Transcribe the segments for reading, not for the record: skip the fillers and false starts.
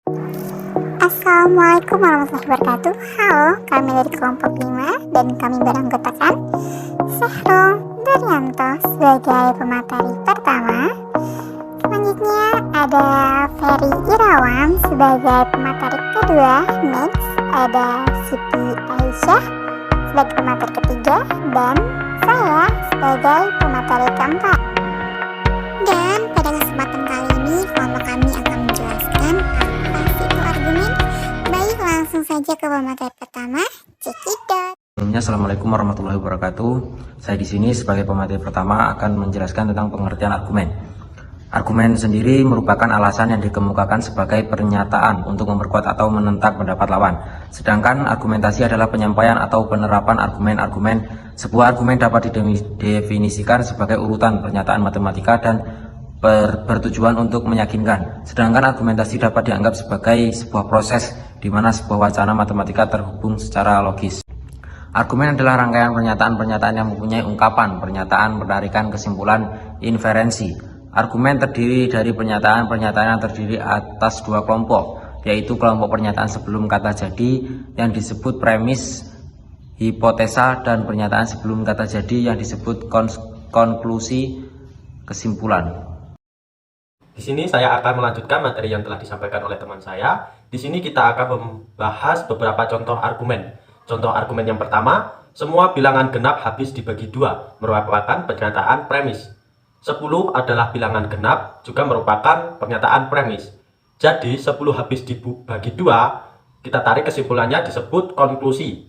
Assalamualaikum warahmatullahi wabarakatuh. Halo, kami dari kelompok 5 dan kami beranggotakan Syahrul Daryanto sebagai pemateri pertama. Selanjutnya ada Ferry Irawan sebagai pemateri kedua. Next ada Siti Aisyah sebagai pemateri ketiga dan saya sebagai pemateri keempat. Dan pada kesempatan kali ini kelompok kami akan menjelaskan apa sih itu argumen. Baik, langsung saja ke pemateri pertama. Cekidot. Sebelumnya, Assalamualaikum warahmatullahi wabarakatuh. Saya di sini sebagai pemateri pertama akan menjelaskan tentang pengertian argumen. Argumen sendiri merupakan alasan yang dikemukakan sebagai pernyataan untuk memperkuat atau menentang pendapat lawan. Sedangkan argumentasi adalah penyampaian atau penerapan argumen-argumen. Sebuah argumen dapat didefinisikan sebagai urutan pernyataan matematika dan bertujuan untuk meyakinkan. Sedangkan argumentasi dapat dianggap sebagai sebuah proses di mana sebuah wacana matematika terhubung secara logis. Argumen adalah rangkaian pernyataan-pernyataan yang mempunyai ungkapan, pernyataan, penarikan, kesimpulan, inferensi. Argumen terdiri dari pernyataan-pernyataan yang terdiri atas dua kelompok, yaitu kelompok pernyataan sebelum kata jadi yang disebut premis, hipotesa, dan pernyataan sebelum kata jadi yang disebut konklusi, kesimpulan. Di sini saya akan melanjutkan materi yang telah disampaikan oleh teman saya. Di sini kita akan membahas beberapa contoh argumen. Contoh argumen yang pertama, semua bilangan genap habis dibagi dua, merupakan pernyataan premis. 10 adalah bilangan genap, juga merupakan pernyataan premis. Jadi 10 habis dibagi dua, kita tarik kesimpulannya disebut konklusi.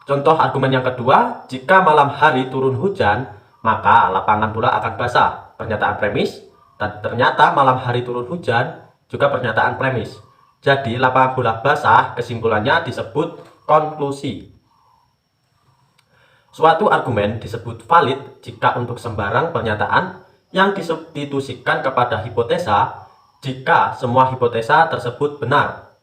Contoh argumen yang kedua, jika malam hari turun hujan, maka lapangan bola akan basah. Pernyataan premis, dan ternyata malam hari turun hujan, juga pernyataan premis. Jadi lapangan bola basah, kesimpulannya disebut konklusi. Suatu argumen disebut valid jika untuk sembarang pernyataan yang disubstitusikan kepada hipotesa, jika semua hipotesa tersebut benar,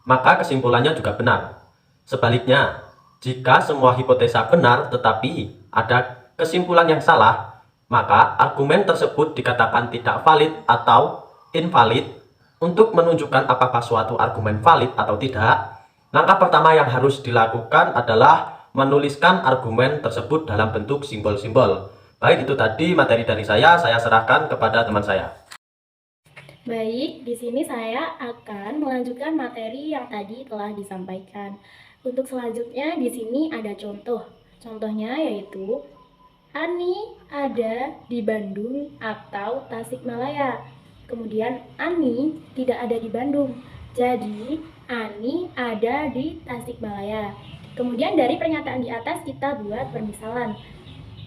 maka kesimpulannya juga benar. Sebaliknya, jika semua hipotesa benar tetapi ada kesimpulan yang salah, maka argumen tersebut dikatakan tidak valid atau invalid. Untuk menunjukkan apakah suatu argumen valid atau tidak, langkah pertama yang harus dilakukan adalah menuliskan argumen tersebut dalam bentuk simbol-simbol. Baik, itu tadi materi dari saya serahkan kepada teman saya. Baik, di sini saya akan melanjutkan materi yang tadi telah disampaikan. Untuk selanjutnya di sini ada contoh. Contohnya yaitu Ani ada di Bandung atau Tasikmalaya. Kemudian Ani tidak ada di Bandung. Jadi Ani ada di Tasikmalaya. Kemudian dari pernyataan di atas kita buat permisalan.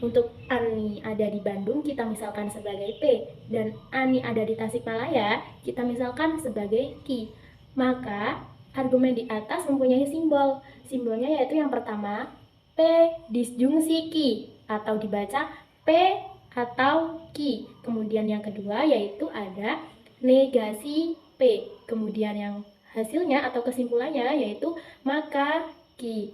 Untuk Ani ada di Bandung kita misalkan sebagai P, dan Ani ada di Tasikmalaya kita misalkan sebagai Q. Maka argumen di atas mempunyai simbol. Simbolnya yaitu yang pertama P disjungsi Q atau dibaca P atau Q. Kemudian yang kedua yaitu ada negasi P. Kemudian yang hasilnya atau kesimpulannya yaitu maka Q.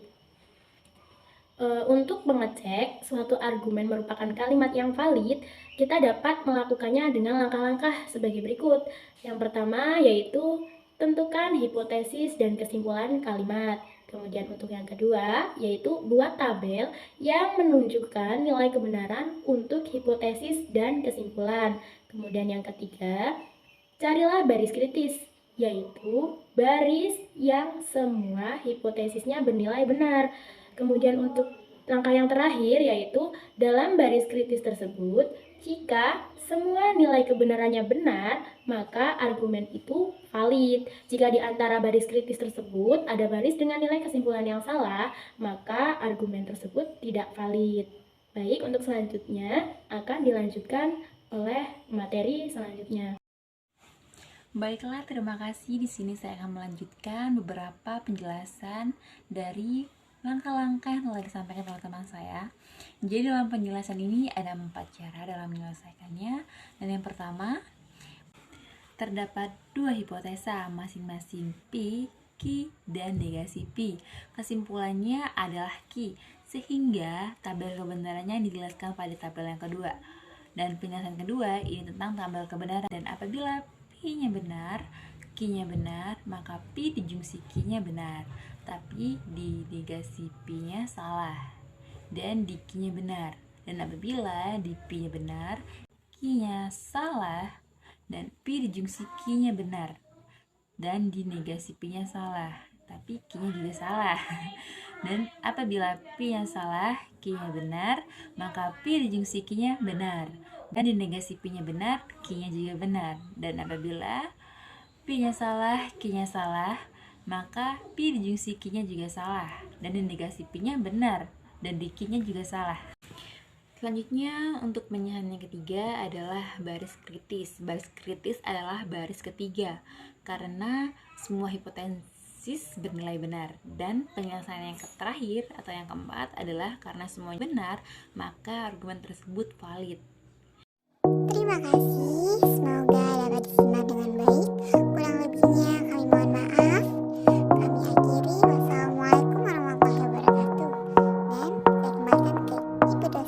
Untuk mengecek suatu argumen merupakan kalimat yang valid, kita dapat melakukannya dengan langkah-langkah sebagai berikut. Yang pertama yaitu tentukan hipotesis dan kesimpulan kalimat. Kemudian untuk yang kedua yaitu buat tabel yang menunjukkan nilai kebenaran untuk hipotesis dan kesimpulan. Kemudian yang ketiga, carilah baris kritis, yaitu baris yang semua hipotesisnya bernilai benar. Kemudian untuk langkah yang terakhir yaitu dalam baris kritis tersebut, jika semua nilai kebenarannya benar, maka argumen itu valid. Jika di antara baris kritis tersebut ada baris dengan nilai kesimpulan yang salah, maka argumen tersebut tidak valid. Baik, untuk selanjutnya akan dilanjutkan oleh materi selanjutnya. Baiklah, terima kasih. Di sini saya akan melanjutkan beberapa penjelasan dari langkah-langkah yang telah disampaikan oleh teman saya. Jadi dalam penjelasan ini ada 4 cara dalam menyelesaikannya. Dan yang pertama, terdapat 2 hipotesa masing-masing P, Q, dan negasi P. Kesimpulannya adalah Q, sehingga tabel kebenarannya dijelaskan pada tabel yang kedua. Dan penjelasan kedua ini tentang tabel kebenaran, dan apabila P-nya benar, Q-nya benar, maka P dijungsi Q-nya benar. Tapi di negasi P-nya salah dan di Q-nya benar. Dan apabila di P-nya benar, Q-nya salah dan P dijungsi Q-nya benar. Dan di negasi P-nya salah, tapi Q-nya juga salah. Dan apabila P-nya salah, Q-nya benar, maka P dijungsi Q-nya benar. Dan di negasi P-nya benar, Q-nya juga benar. Dan apabila P-nya salah, Q-nya salah, maka P dijungsi Q-nya juga salah. Dan di negasi P-nya benar, dan di Q-nya juga salah. Selanjutnya, untuk penyihan yang ketiga adalah baris kritis. Baris kritis adalah baris ketiga, karena semua hipotesis bernilai benar. Dan penyelesaian yang terakhir atau yang keempat adalah karena semuanya benar, maka argumen tersebut valid. Terima kasih, semoga dapat disimak dengan baik. Kurang lebihnya kami mohon maaf. Kami akhiri, wassalamualaikum warahmatullahi wabarakatuh. Dan saya kembalikan ke Ibu dosen.